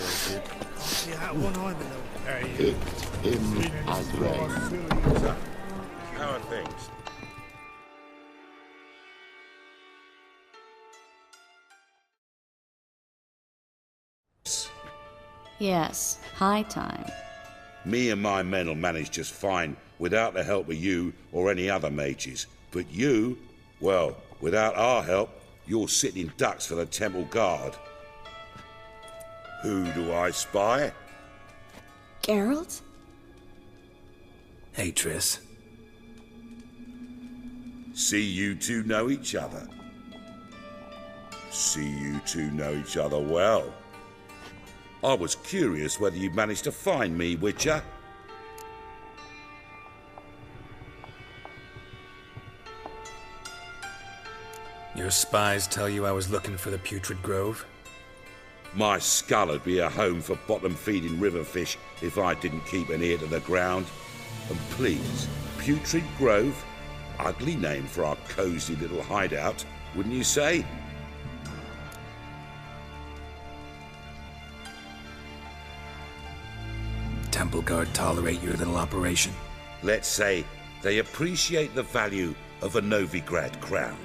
say, kid. See that one eye below? Him as rain. So, how are things? Yes, high time. Me and my men'll manage just fine without the help of you or any other mages. But you, well, without our help, you're sitting ducks for the temple guard. Who do I spy? Geralt? Hey, Triss. See you two know each other. See you two know each other well. I was curious whether you managed to find me, Witcher. Your spies tell you I was looking for the Putrid Grove? My skull'd be a home for bottom-feeding river fish if I didn't keep an ear to the ground. And please, Putrid Grove? Ugly name for our cosy little hideout, wouldn't you say? Temple Guard tolerate your little operation? Let's say they appreciate the value of a Novigrad crown.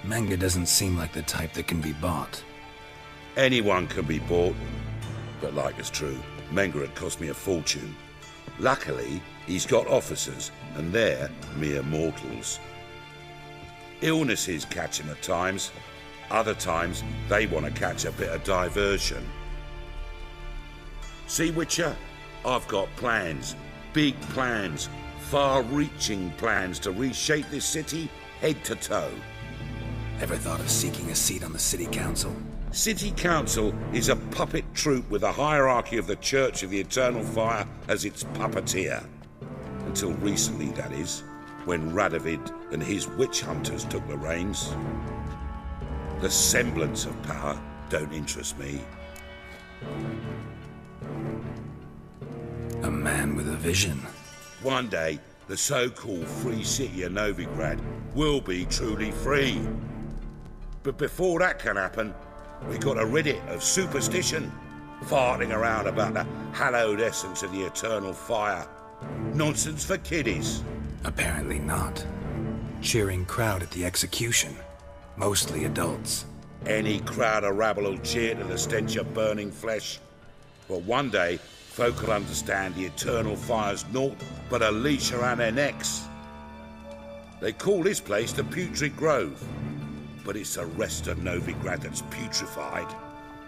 Manga doesn't seem like the type that can be bought. Anyone can be bought, but like it's true, Menga had cost me a fortune. Luckily, he's got officers, and they're mere mortals. Illnesses catch him at times. Other times, they want to catch a bit of diversion. See, Witcher, I've got plans. Big plans. Far-reaching plans to reshape this city head to toe. Ever thought of seeking a seat on the city council? City Council is a puppet troupe with a hierarchy of the Church of the Eternal Fire as its puppeteer. Until recently, that is, when Radovid and his witch hunters took the reins. The semblance of power don't interest me. A man with a vision. One day, the so-called free city of Novigrad will be truly free. But before that can happen, we got to rid it of superstition, farting around about the hallowed essence of the eternal fire. Nonsense for kiddies. Apparently not. Cheering crowd at the execution. Mostly adults. Any crowd of rabble will cheer to the stench of burning flesh. But one day, folk will understand the eternal fire's naught but a leash around their necks. They call this place the Putrid Grove, but it's the rest of Novigrad that's putrefied.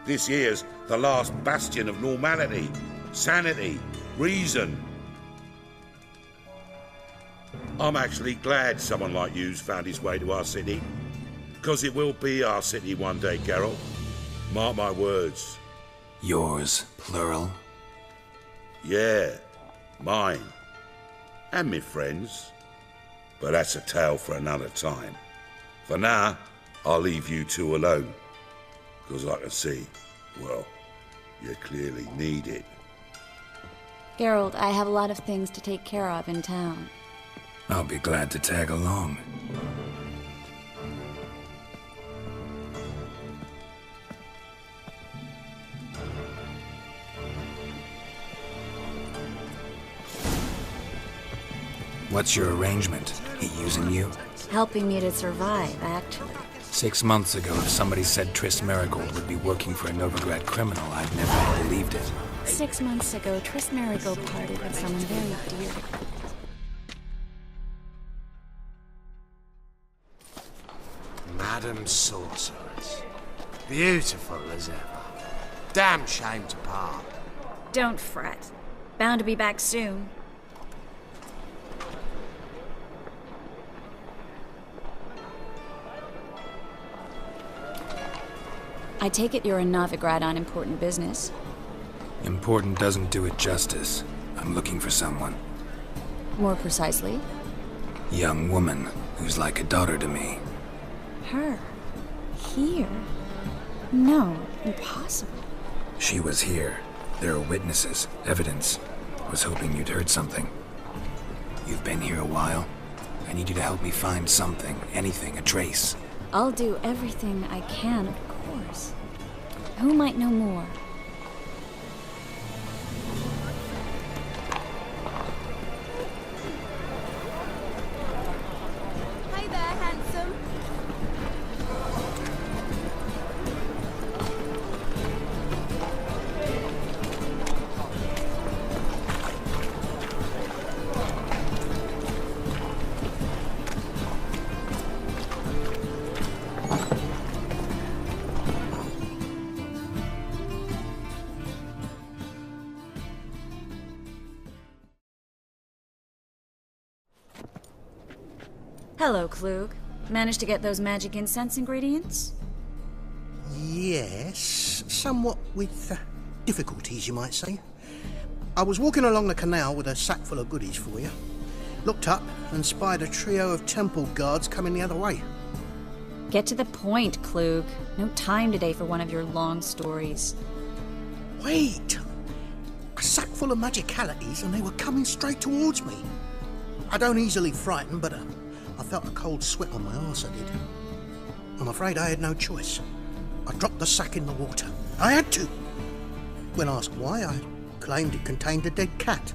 This here's the last bastion of normality, sanity, reason. I'm actually glad someone like you's found his way to our city, because it will be our city one day, Geralt. Mark my words. Yours, plural. Yeah, mine. And me friends. But that's a tale for another time. For now, I'll leave you two alone. Because I can see, well, you clearly need it. Geralt, I have a lot of things to take care of in town. I'll be glad to tag along. What's your arrangement? He using you? Helping me to survive, actually. 6 months ago, if somebody said Triss Marigold would be working for a Novigrad criminal, I'd never have believed it. 6 months ago, Triss Marigold parted with someone very dear. Madam Sorceress. Beautiful as ever. Damn shame to part. Don't fret. Bound to be back soon. I take it you're in Novigrad on important business. Important doesn't do it justice. I'm looking for someone. More precisely? Young woman who's like a daughter to me. Her? Here? No, impossible. She was here. There are witnesses, evidence. Was hoping you'd heard something. You've been here a while. I need you to help me find something, anything, a trace. I'll do everything I can, of course. Who might know more? Hey there, handsome. Hello, Klug. Managed to get those magic incense ingredients? Yes, somewhat with difficulties, you might say. I was walking along the canal with a sack full of goodies for you. Looked up and spied a trio of temple guards coming the other way. Get to the point, Klug. No time today for one of your long stories. Wait! A sack full of magicalities and they were coming straight towards me. I don't easily frighten, but I felt a cold sweat on my arse, I did. I'm afraid I had no choice. I dropped the sack in the water. I had to. When asked why, I claimed it contained a dead cat.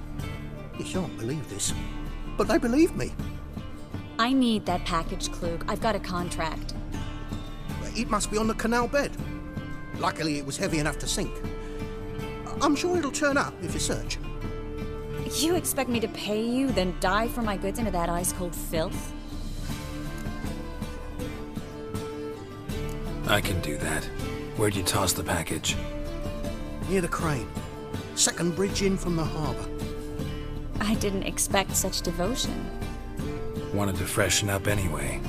You shan't believe this, but they believed me. I need that package, Klug. I've got a contract. It must be on the canal bed. Luckily, it was heavy enough to sink. I'm sure it'll turn up if you search. You expect me to pay you, then dive for my goods into that ice-cold filth? I can do that. Where'd you toss the package? Near the crane. Second bridge in from the harbour. I didn't expect such devotion. Wanted to freshen up anyway.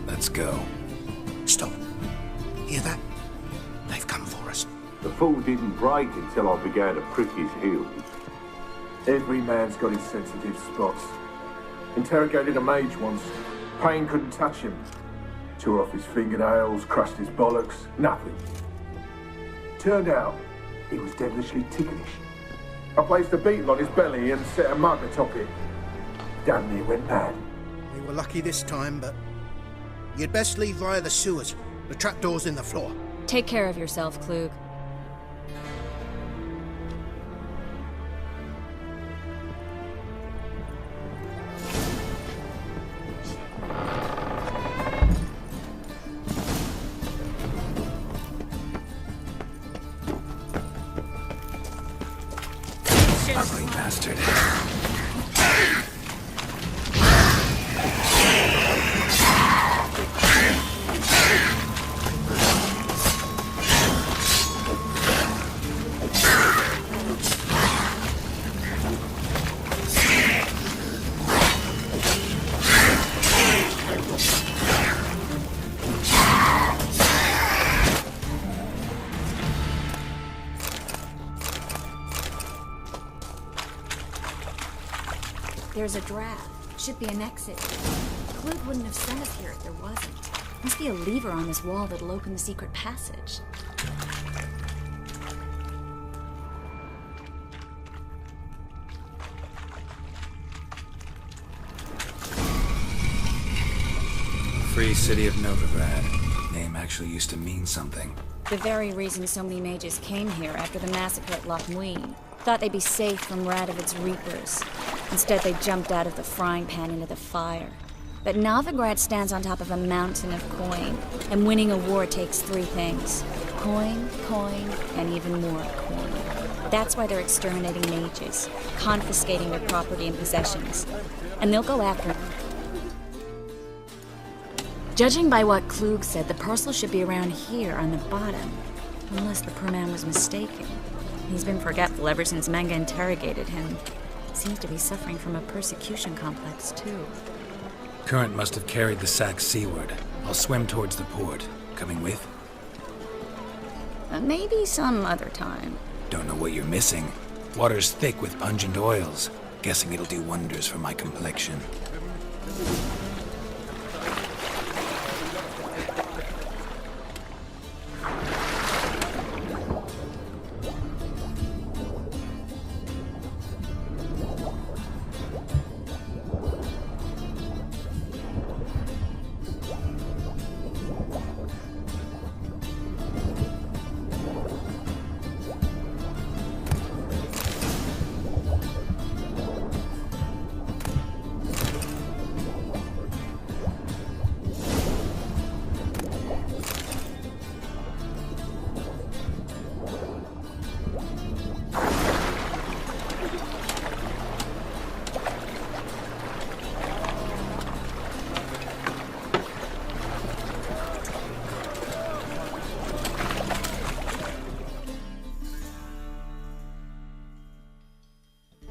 Let's go. Stop. Hear that? They've come for us. The fall didn't break until I began to prick his heels. Every man's got his sensitive spots. Interrogated a mage once. Pain couldn't touch him. Tore off his fingernails, crushed his bollocks, nothing. Turned out, he was devilishly ticklish. I placed a beetle on his belly and set a mug atop it. Damn near went mad. We were lucky this time, but you'd best leave via the sewers. The trapdoor's in the floor. Take care of yourself, Klug. Ugly bastard. There's a draft. Should be an exit. Klug wouldn't have sent us here if there wasn't. Must be a lever on this wall that'll open the secret passage. Free City of Novigrad. Name actually used to mean something. The very reason so many mages came here after the massacre at Loch Muin. Thought they'd be safe from Radovid's reapers. Instead, they jumped out of the frying pan into the fire. But Novigrad stands on top of a mountain of coin, and winning a war takes three things. Coin, coin, and even more coin. That's why they're exterminating mages, confiscating their property and possessions. And they'll go after them. Judging by what Klug said, the parcel should be around here on the bottom. Unless the poor man was mistaken. He's been forgetful ever since Manga interrogated him. Seems to be suffering from a persecution complex, too. Current must have carried the sack seaward. I'll swim towards the port. Coming with? Maybe some other time. Don't know what you're missing. Water's thick with pungent oils. Guessing it'll do wonders for my complexion.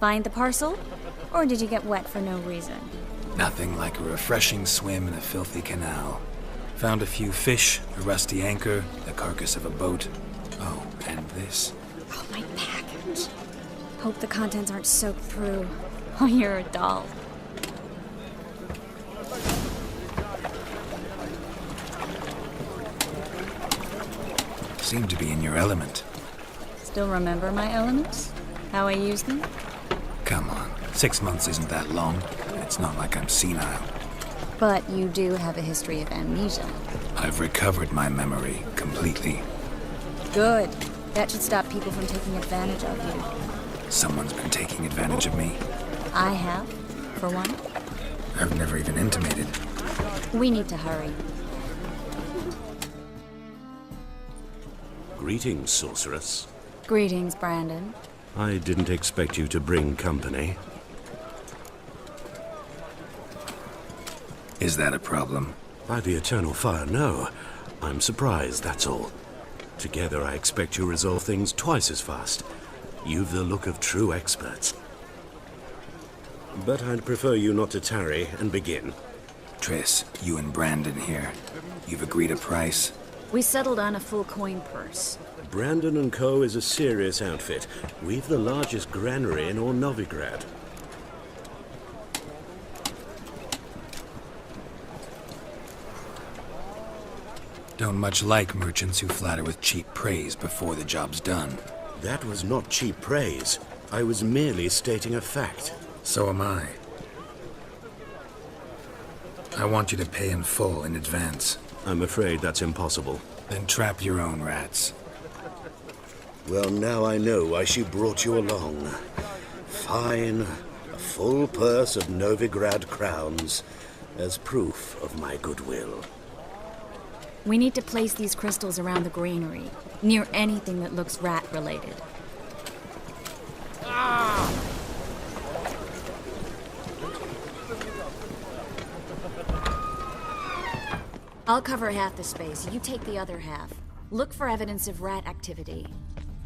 Find the parcel? Or did you get wet for no reason? Nothing like a refreshing swim in a filthy canal. Found a few fish, a rusty anchor, the carcass of a boat. Oh, and this. Oh, my package. Hope the contents aren't soaked through. Oh, you're a doll. Seem to be in your element. Still remember my elements? How I use them? Come on, 6 months isn't that long. It's not like I'm senile. But you do have a history of amnesia. I've recovered my memory completely. Good. That should stop people from taking advantage of you. Someone's been taking advantage of me. I have, for one. I've never even intimated. We need to hurry. Greetings, sorceress. Greetings, Brandon. I didn't expect you to bring company. Is that a problem? By the eternal fire, no. I'm surprised, that's all. Together, I expect you resolve things twice as fast. You've the look of true experts. But I'd prefer you not to tarry and begin. Triss, you and Brandon here. You've agreed a price? We settled on a full coin purse. Brandon & Co. is a serious outfit. We've the largest granary in all Novigrad. Don't much like merchants who flatter with cheap praise before the job's done. That was not cheap praise. I was merely stating a fact. So am I. I want you to pay in full in advance. I'm afraid that's impossible. Then trap your own rats. Well, now I know why she brought you along. Fine. A full purse of Novigrad crowns as proof of my goodwill. We need to place these crystals around the granary, near anything that looks rat-related. I'll cover half the space. You take the other half. Look for evidence of rat activity.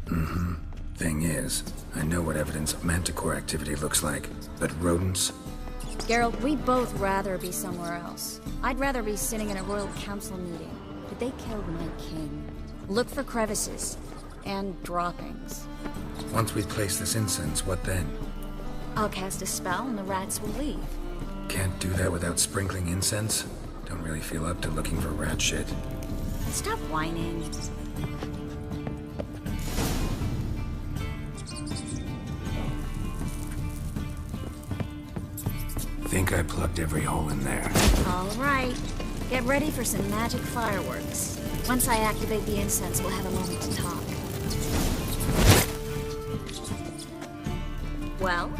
Mm-hmm. Thing is, I know what evidence of manticore activity looks like, but rodents? Geralt, we'd both rather be somewhere else. I'd rather be sitting in a royal council meeting. Did they kill my king? Look for crevices. And droppings. Once we place this incense, what then? I'll cast a spell and the rats will leave. Can't do that without sprinkling incense? Don't really feel up to looking for rat shit. Stop whining. Think I plugged every hole in there. All right. Get ready for some magic fireworks. Once I activate the incense, we'll have a moment to talk. Well?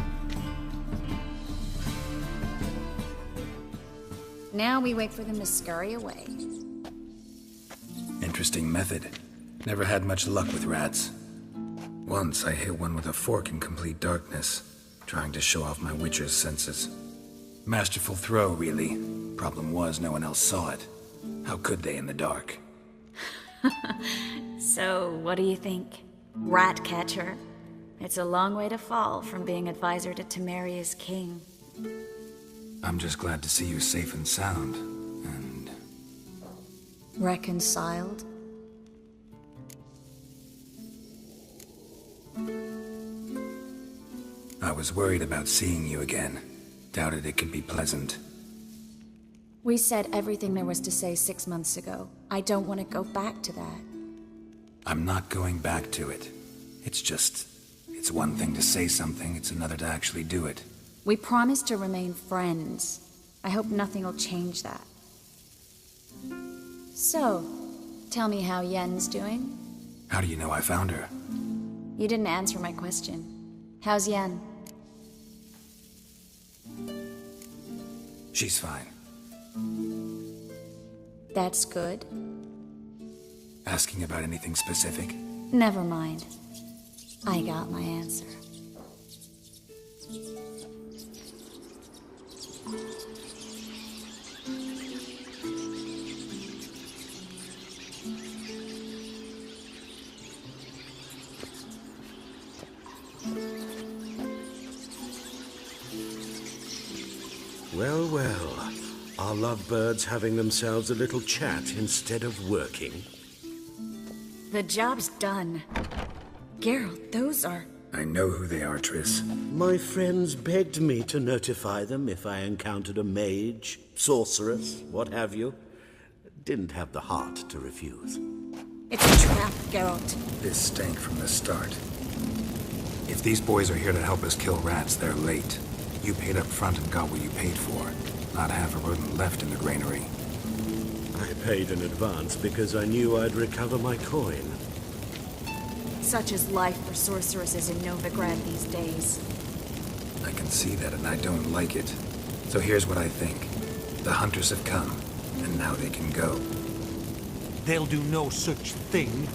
Now we wait for them to scurry away. Interesting method. Never had much luck with rats. Once I hit one with a fork in complete darkness, trying to show off my witcher's senses. Masterful throw, really. Problem was, no one else saw it. How could they in the dark? So, what do you think? Rat catcher? It's a long way to fall from being advisor to Temeria's king. I'm just glad to see you safe and sound, and... Reconciled? I was worried about seeing you again. Doubted it could be pleasant. We said everything there was to say 6 months ago. I don't want to go back to that. I'm not going back to it. It's one thing to say something, it's another to actually do it. We promised to remain friends. I hope nothing will change that. So, tell me how Yen's doing? How do you know I found her? You didn't answer my question. How's Yen? She's fine. That's good. Asking about anything specific? Never mind. I got my answer. Well, well. Are lovebirds having themselves a little chat instead of working? The job's done. Geralt, those are... I know who they are, Triss. My friends begged me to notify them if I encountered a mage, sorceress, what have you. Didn't have the heart to refuse. It's a trap, Geralt. This stank from the start. If these boys are here to help us kill rats, they're late. You paid up front and got what you paid for. Not half a rodent left in the granary. I paid in advance because I knew I'd recover my coin. Such is life for sorceresses in Novigrad these days. I can see that and I don't like it. So here's what I think. The hunters have come, and now they can go. They'll do no such thing.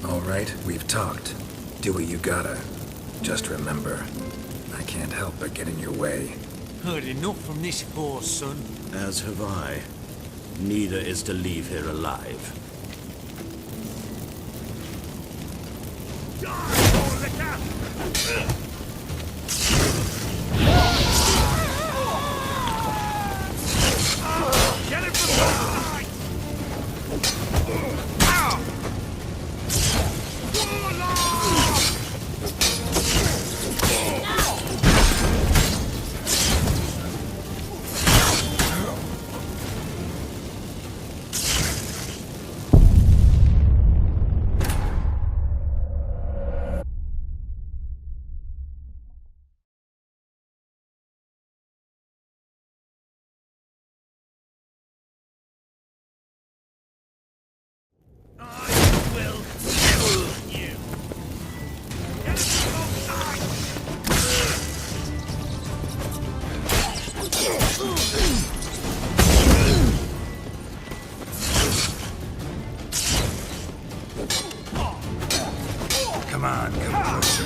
All right, we've talked. Do what you gotta. Just remember, I can't help but get in your way. Heard enough from this horse, son. As have I. Neither is to leave here alive. Get it from behind! Come on, come closer.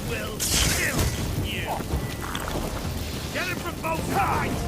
Will kill you! Get it from both sides!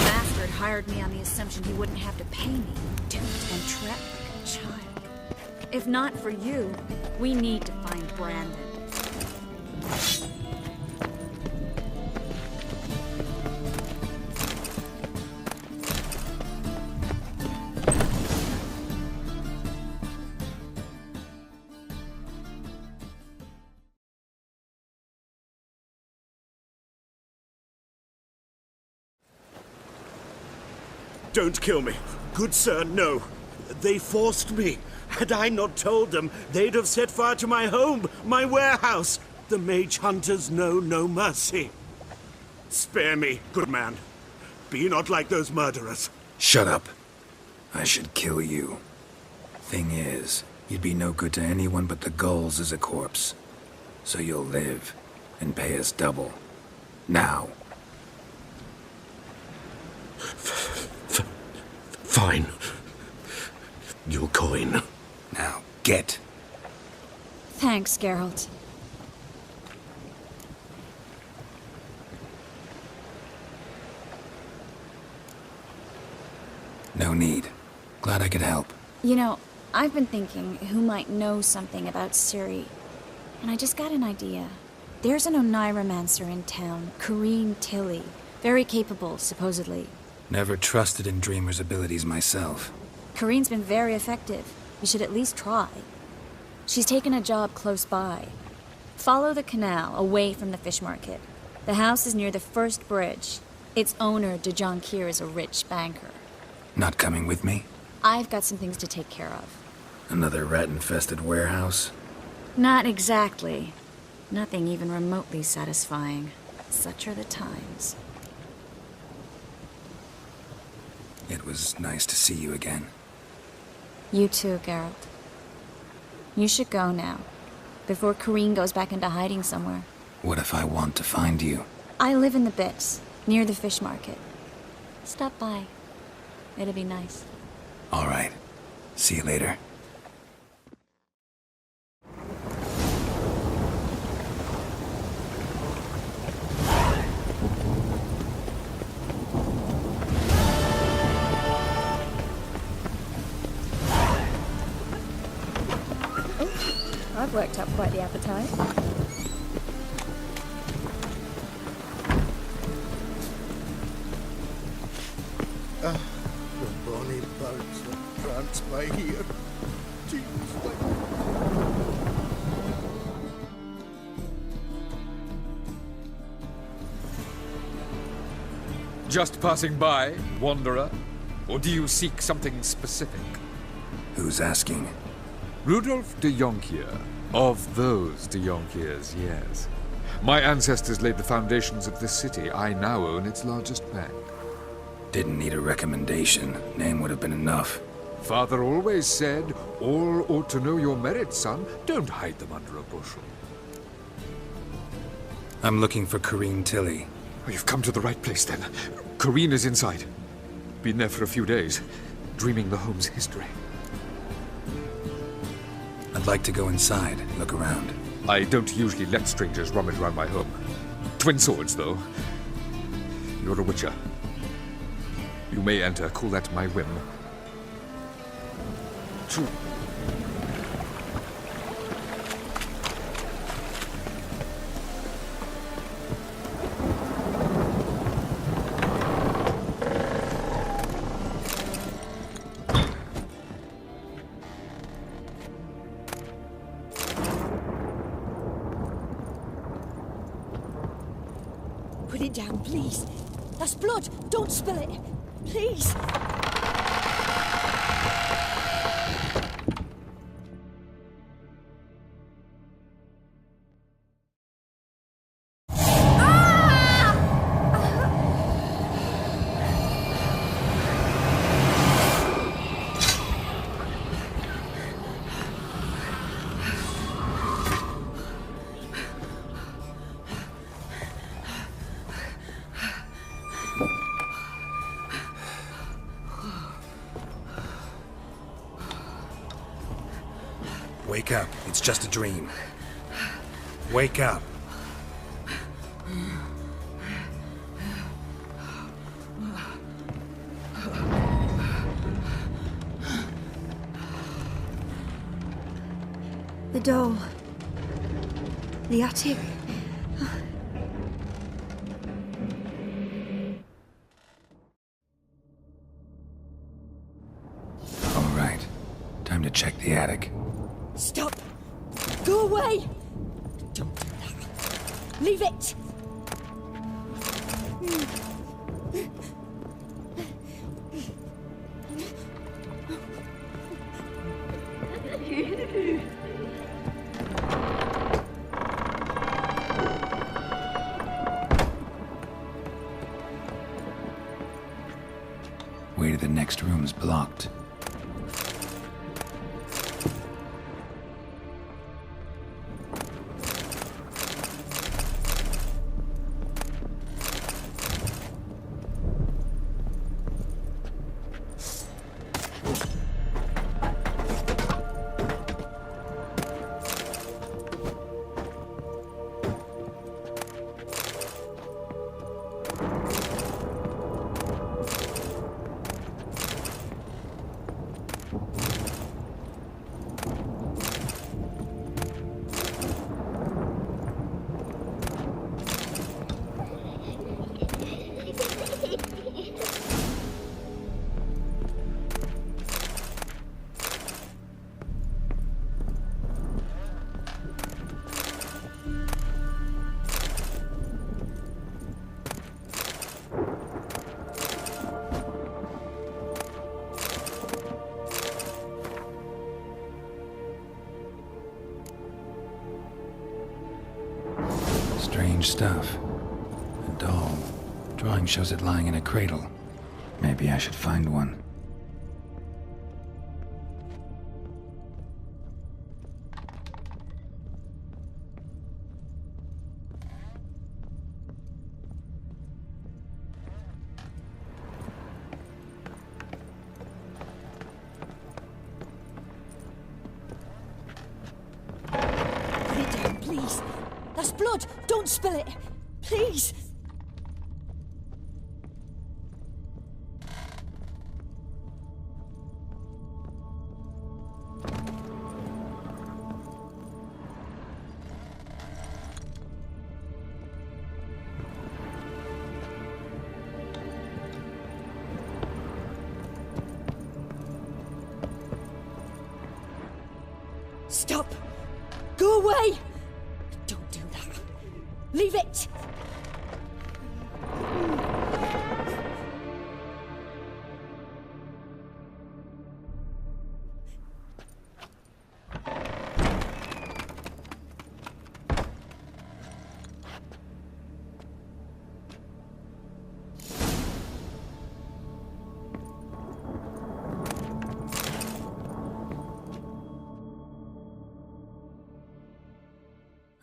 Bastard hired me on the assumption he wouldn't have to pay me, duped and trapped like a child. If not for you, we need to find Brandon. Don't kill me. Good sir, no. They forced me. Had I not told them, they'd have set fire to my home, my warehouse. The mage hunters know no mercy. Spare me, good man. Be not like those murderers. Shut up. I should kill you. Thing is, you'd be no good to anyone but the gulls as a corpse. So you'll live, and pay us double. Now. Fine. Your coin. Now, get. Thanks, Geralt. No need. Glad I could help. You know, I've been thinking who might know something about Ciri. And I just got an idea. There's an Oneiromancer in town, Corrine Tilly. Very capable, supposedly. Never trusted in Dreamer's abilities myself. Corrine's been very effective. You should at least try. She's taken a job close by. Follow the canal, away from the fish market. The house is near the first bridge. Its owner, de Jonquier, is a rich banker. Not coming with me? I've got some things to take care of. Another rat-infested warehouse? Not exactly. Nothing even remotely satisfying. Such are the times. It was nice to see you again. You too, Geralt. You should go now, before Corrine goes back into hiding somewhere. What if I want to find you? I live in the Bits, near the fish market. Stop by. It'll be nice. All right. See you later. I've worked up quite the appetite. The bonny boats that prance by here. Just passing by, wanderer? Or do you seek something specific? Who's asking? Rudolf de Jonquier. Of those de Jonquiers, yes. My ancestors laid the foundations of this city. I now own its largest bank. Didn't need a recommendation. Name would have been enough. Father always said, all ought to know your merits, son. Don't hide them under a bushel. I'm looking for Corrine Tilly. Oh, you've come to the right place, then. Corrine is inside. Been there for a few days, dreaming the home's history. I'd like to go inside, look around. I don't usually let strangers rummage around my home. Twin swords, though. You're a witcher. You may enter, call that my whim. True. Put it down, please. That's blood. Don't spill it. Please. Wake up. It's just a dream. Wake up. The door. The attic. All right. Time to check the attic. Stop! Go away! Don't do that. Leave it! Way to the next room's blocked. Strange stuff. A doll. Drawing shows it lying in a cradle. Maybe I should find one. Put it down, please. That's blood. Don't spill it. Please. Stop. Go away. Don't do that. Leave it.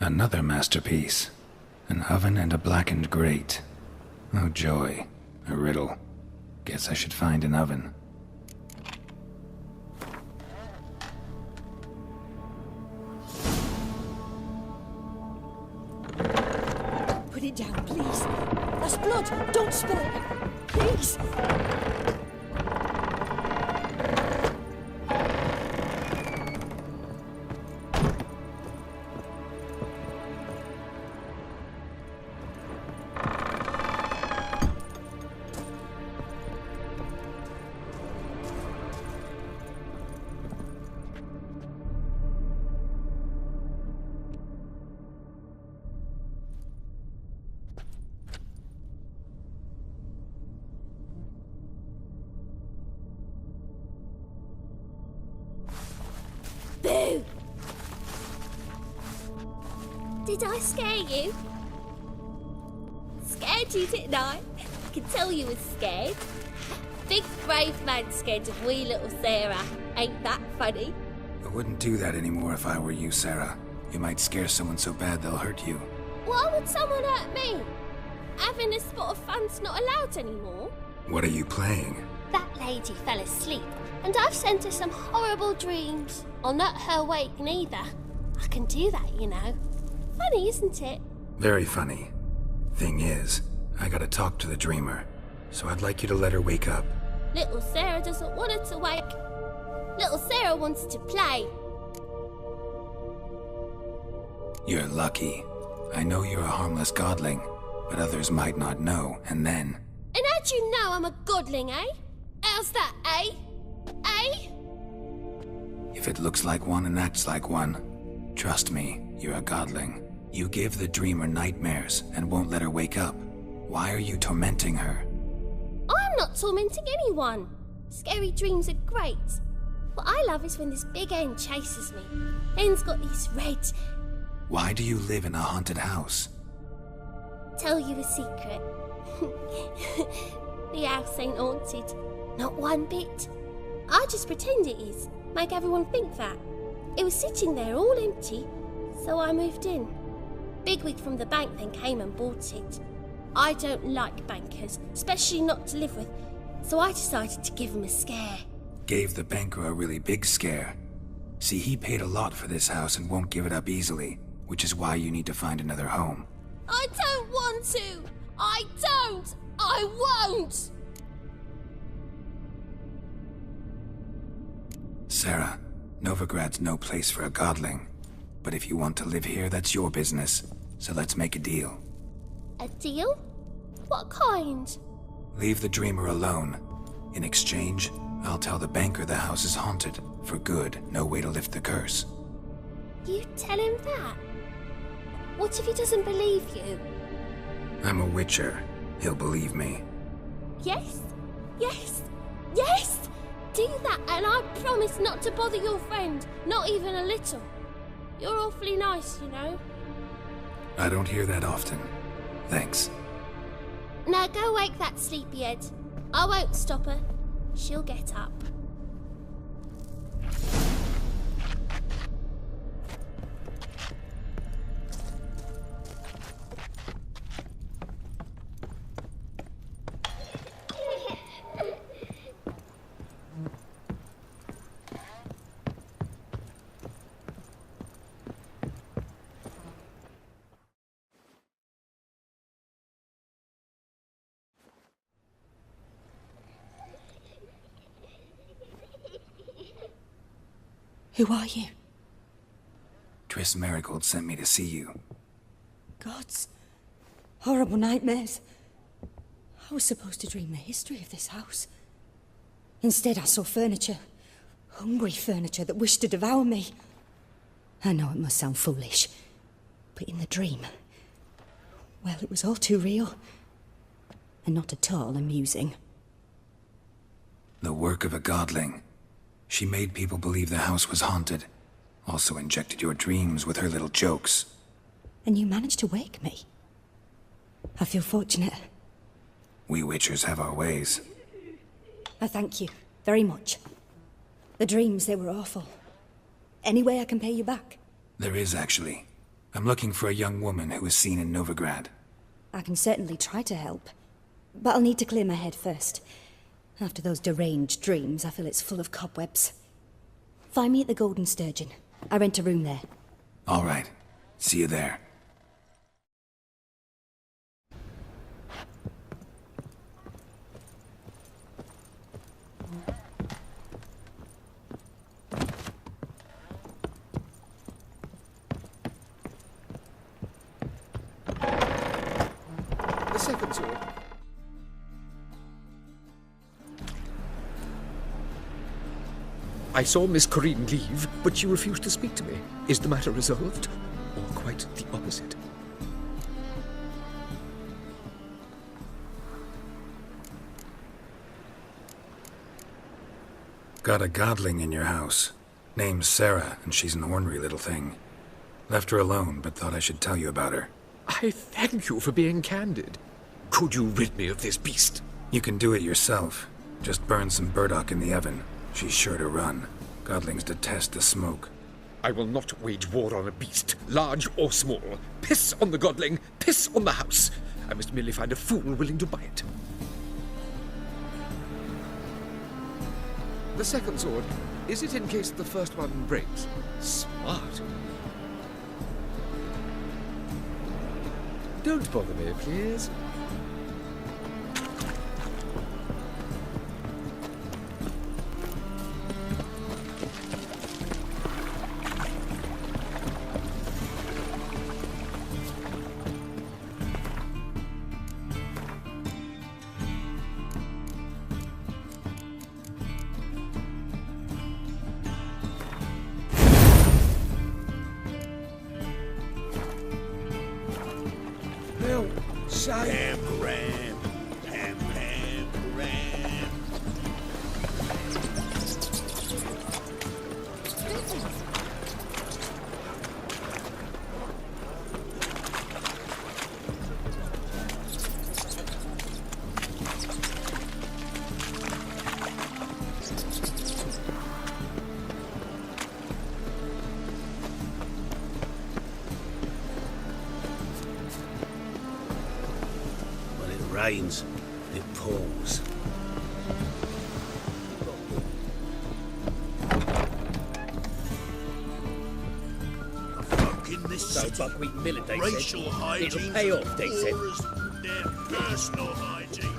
Another masterpiece. An oven and a blackened grate. Oh joy. A riddle. Guess I should find an oven. Put it down, please. That's blood. Don't spill it. Please. Boo! Did I scare you? Scared you, didn't I? I can tell you was scared. Big brave man scared of wee little Sarah. Ain't that funny? I wouldn't do that anymore if I were you, Sarah. You might scare someone so bad they'll hurt you. Why would someone hurt me? Having a spot of fun's not allowed anymore. What are you playing? That lady fell asleep, and I've sent her some horrible dreams. I'll not her wake neither. I can do that, you know. Funny, isn't it? Very funny. Thing is, I gotta talk to the dreamer, so I'd like you to let her wake up. Little Sarah doesn't want her to wake. Little Sarah wants to play. You're lucky. I know you're a harmless godling, but others might not know, and then... And how'd you know I'm a godling, eh? How's that, eh? Eh? If it looks like one and acts like one, trust me, you're a godling. You give the dreamer nightmares and won't let her wake up. Why are you tormenting her? I'm not tormenting anyone. Scary dreams are great. What I love is when this big hen chases me. Hen's got these red... Why do you live in a haunted house? Tell you a secret. The house ain't haunted. Not one bit. I just pretend it is. Make everyone think that. It was sitting there all empty, so I moved in. Bigwig from the bank then came and bought it. I don't like bankers, especially not to live with, so I decided to give him a scare. Gave the banker a really big scare. See, he paid a lot for this house and won't give it up easily, which is why you need to find another home. I don't want to! I don't! I won't! Sarah, Novigrad's no place for a godling. But if you want to live here, that's your business. So let's make a deal. A deal? What kind? Leave the dreamer alone. In exchange, I'll tell the banker the house is haunted. For good, no way to lift the curse. You tell him that? What if he doesn't believe you? I'm a witcher. He'll believe me. Yes? Yes? Yes! Do that and I promise not to bother your friend. Not even a little. You're awfully nice, you know. I don't hear that often. Thanks. Now go wake that sleepyhead. I won't stop her. She'll get up. Who are you? Triss Marigold sent me to see you. Gods. Horrible nightmares. I was supposed to dream the history of this house. Instead, I saw furniture. Hungry furniture that wished to devour me. I know it must sound foolish, but in the dream, well, it was all too real. And not at all amusing. The work of a godling. She made people believe the house was haunted. Also injected your dreams with her little jokes. And you managed to wake me. I feel fortunate. We witchers have our ways. I thank you very much. The dreams, they were awful. Any way I can pay you back? There is, actually. I'm looking for a young woman who was seen in Novigrad. I can certainly try to help. But I'll need to clear my head first. After those deranged dreams, I feel it's full of cobwebs. Find me at the Golden Sturgeon. I rent a room there. All right. See you there. The second sword. I saw Miss Corinne leave, but she refused to speak to me. Is the matter resolved? Or quite the opposite? Got a godling in your house. Name's Sarah, and she's an ornery little thing. Left her alone, but thought I should tell you about her. I thank you for being candid. Could you rid me of this beast? You can do it yourself. Just burn some burdock in the oven. She's sure to run. Godlings detest the smoke. I will not wage war on a beast, large or small. Piss on the godling, piss on the house. I must merely find a fool willing to buy it. The second sword, is it in case the first one breaks? Smart. Don't bother me, please. Now, say... Pam, ram, pam, pam, ram. When it rains, it pours. In this So city, buckwheat millet, they racial said. hygiene It'll pay off, they said. their personal hygiene.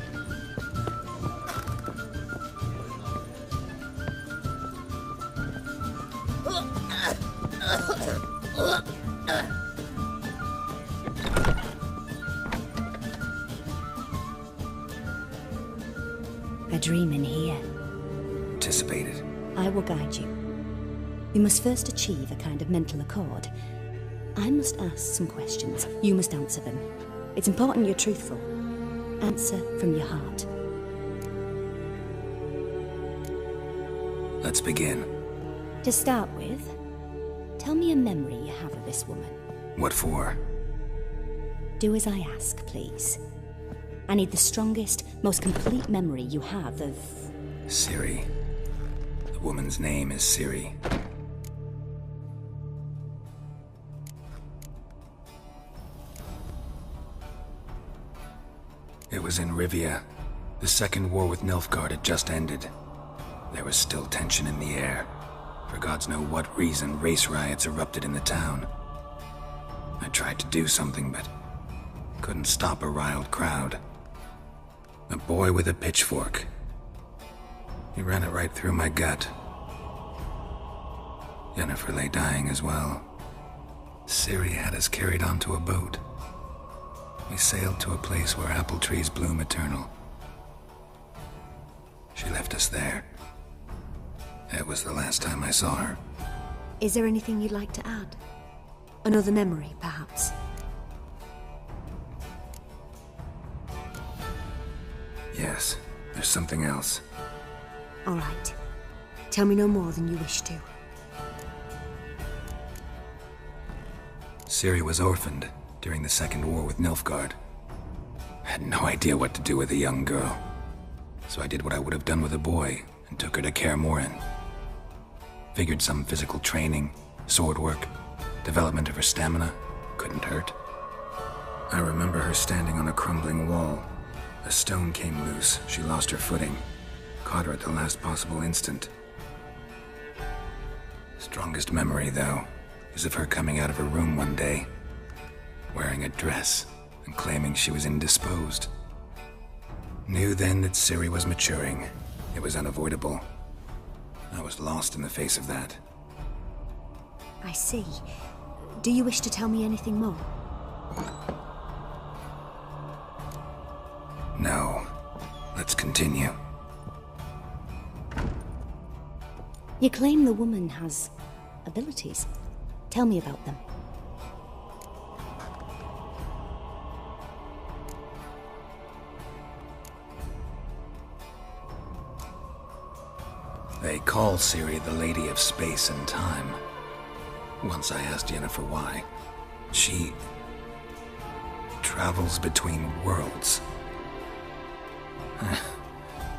A dream in here. Anticipated. I will guide you. You must first achieve a kind of mental accord. I must ask some questions. You must answer them. It's important you're truthful. Answer from your heart. Let's begin. To start with, tell me a memory you have of this woman. What for? Do as I ask, please. I need the strongest, most complete memory you have of... Ciri. The woman's name is Ciri. It was in Rivia. The second war with Nilfgaard had just ended. There was still tension in the air. For gods know what reason, race riots erupted in the town. I tried to do something, but couldn't stop a riled crowd. A boy with a pitchfork. He ran it right through my gut. Yennefer lay dying as well. Ciri had us carried onto a boat. We sailed to a place where apple trees bloom eternal. She left us there. It was the last time I saw her. Is there anything you'd like to add? Another memory, perhaps? Yes, there's something else. All right. Tell me no more than you wish to. Ciri was orphaned during the Second War with Nilfgaard. I had no idea what to do with a young girl. So I did what I would have done with a boy and took her to Kaer Morhen. Figured some physical training, sword work, development of her stamina couldn't hurt. I remember her standing on a crumbling wall. A stone came loose, she lost her footing. Caught her at the last possible instant. Strongest memory, though, is of her coming out of her room one day, wearing a dress and claiming she was indisposed. Knew then that Ciri was maturing. It was unavoidable. I was lost in the face of that. I see. Do you wish to tell me anything more? No. Let's continue. You claim the woman has abilities. Tell me about them. They call Ciri the Lady of Space and Time. Once I asked Yennefer why. She travels between worlds.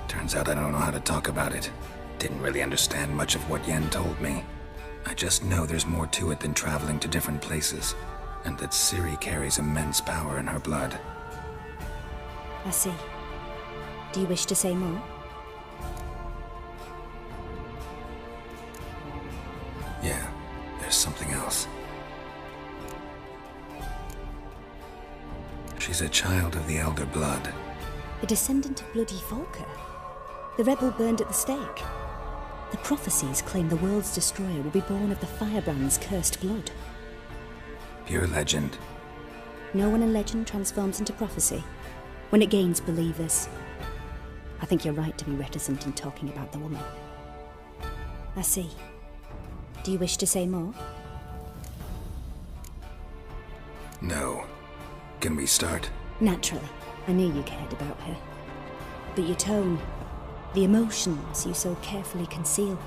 Turns out I don't know how to talk about it. Didn't really understand much of what Yen told me. I just know there's more to it than traveling to different places, and that Ciri carries immense power in her blood. I see. Do you wish to say more? Yeah, there's something else. She's a child of the Elder Blood. A descendant of bloody Volker. The rebel burned at the stake. The prophecies claim the world's destroyer will be born of the firebrand's cursed blood. Pure legend. No one in legend transforms into prophecy when it gains believers. I think you're right to be reticent in talking about the woman. I see. Do you wish to say more? No. Can we start? Naturally. I knew you cared about her. But your tone, the emotions you so carefully conceal.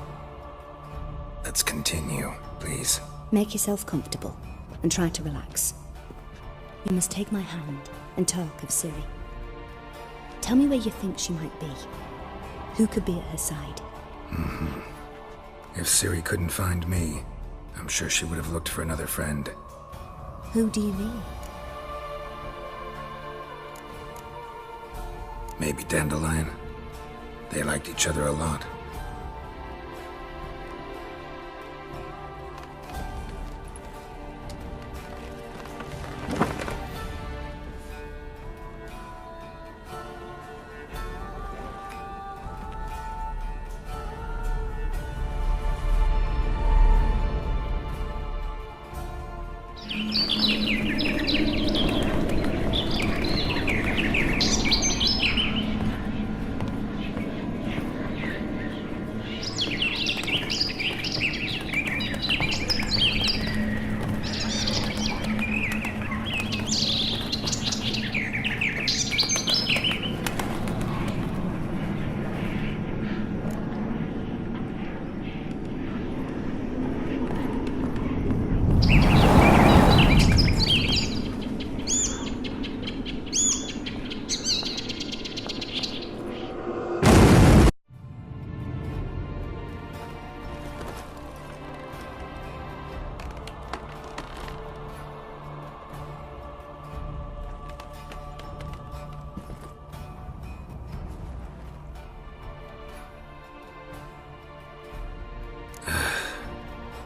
Let's continue, please. Make yourself comfortable and try to relax. You must take my hand and talk of Ciri. Tell me where you think she might be. Who could be at her side? If Ciri couldn't find me, I'm sure she would have looked for another friend. Who do you mean? Maybe Dandelion. They liked each other a lot.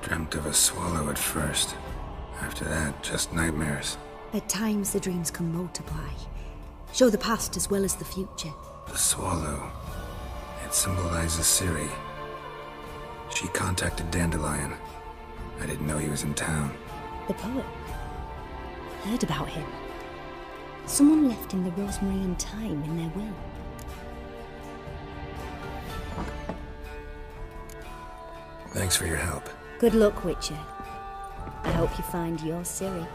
Dreamt of a swallow at first. After that, just nightmares. At times, the dreams can multiply. Show the past as well as the future. The swallow. It symbolizes Ciri. She contacted Dandelion. I didn't know he was in town. The poet. Heard about him. Someone left him the rosemary and thyme in their will. Thanks for your help. Good luck, Witcher. I hope you find your Ciri.